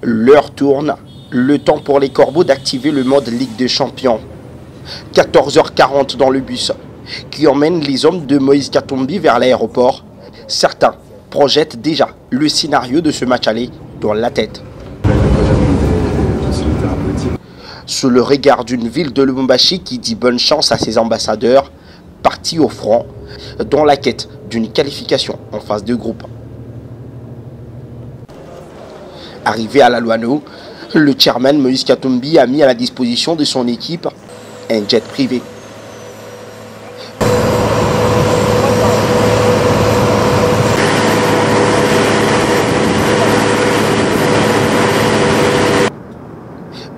L'heure tourne, le temps pour les Corbeaux d'activer le mode Ligue des Champions. 14h40 dans le bus qui emmène les hommes de Moïse Katumbi vers l'aéroport. Certains projettent déjà le scénario de ce match aller dans la tête. Sous le regard d'une ville de Lubumbashi qui dit bonne chance à ses ambassadeurs partis au front dans la quête d'une qualification en phase de groupe. Arrivé à la Luano, le chairman Moïse Katumbi a mis à la disposition de son équipe un jet privé.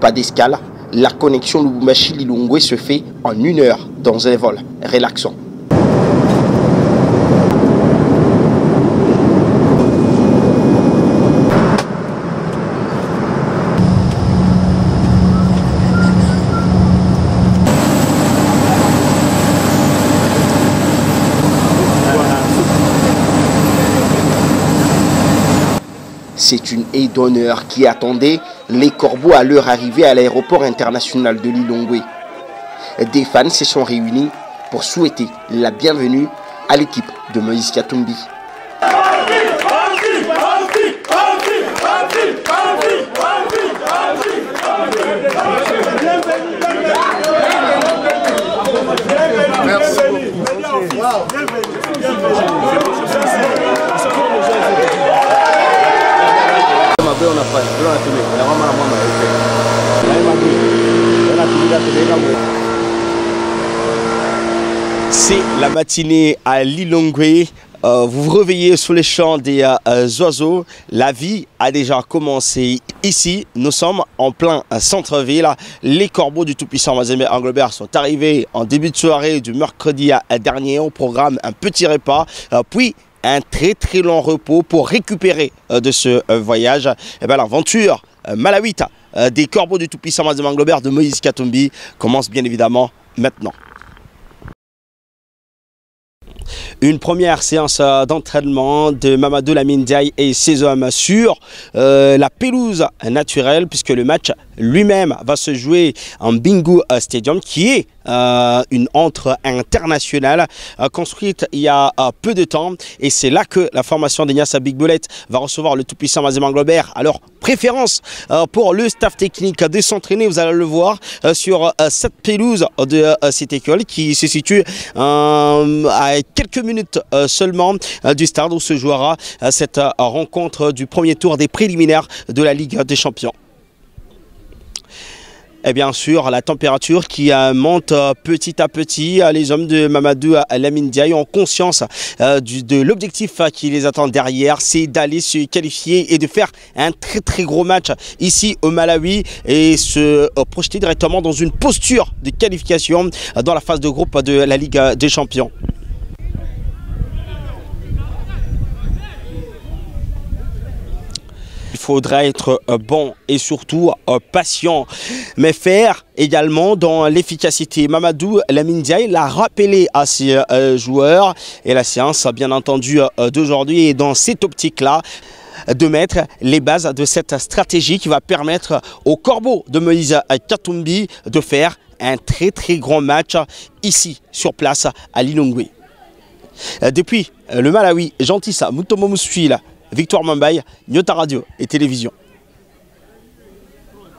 Pas d'escale, la connexion Lubumbashi-Lilongwe se fait en 1 heure dans un vol relaxant. C'est une haie d'honneur qui attendait les Corbeaux à leur arrivée à l'aéroport international de Lilongwe. Des fans se sont réunis pour souhaiter la bienvenue à l'équipe de Moïse Katumbi. C'est la matinée à Lilongwe. Vous vous réveillez sous les chants des oiseaux. La vie a déjà commencé ici. Nous sommes en plein centre-ville. Les Corbeaux du tout-puissant Mazembe Englebert sont arrivés en début de soirée du mercredi dernier. Au programme, un petit repas, puis un très long repos pour récupérer de ce voyage. Et bien, l'aventure malawite des Corbeaux du tout-puissant Mazembe Englebert de Moïse Katumbi commence bien évidemment maintenant. Une première séance d'entraînement de Mamadou Lamine Ndiaye et ses hommes sur la pelouse naturelle, puisque le match lui-même va se jouer en Bingu Stadium, qui est une entre internationale construite il y a peu de temps. Et c'est là que la formation d'Ignace Big Bullet va recevoir le tout-puissant Mazembe Englebert. Alors, préférence pour le staff technique de s'entraîner, vous allez le voir, sur cette pelouse de cette école qui se situe à quelques minutes seulement du stade où se jouera cette rencontre du premier tour des préliminaires de la Ligue des Champions. Et bien sûr, la température qui monte petit à petit. Les hommes de Mamadou Lamine Ndiaye ont conscience de l'objectif qui les attend derrière, c'est d'aller se qualifier et de faire un très gros match ici au Malawi et se projeter directement dans une posture de qualification dans la phase de groupe de la Ligue des Champions. Il faudra être bon et surtout patient, mais faire également dans l'efficacité. Mamadou Lamine Ndiaye l'a rappelé à ses joueurs et la séance, bien entendu, d'aujourd'hui est dans cette optique-là de mettre les bases de cette stratégie qui va permettre aux Corbeaux de Moïse Katumbi de faire un très grand match ici, sur place, à Lilongwe. Depuis le Malawi, Gentissa Mutombo Moussuila, Victoire Mambaye, Nyota Radio et Télévision.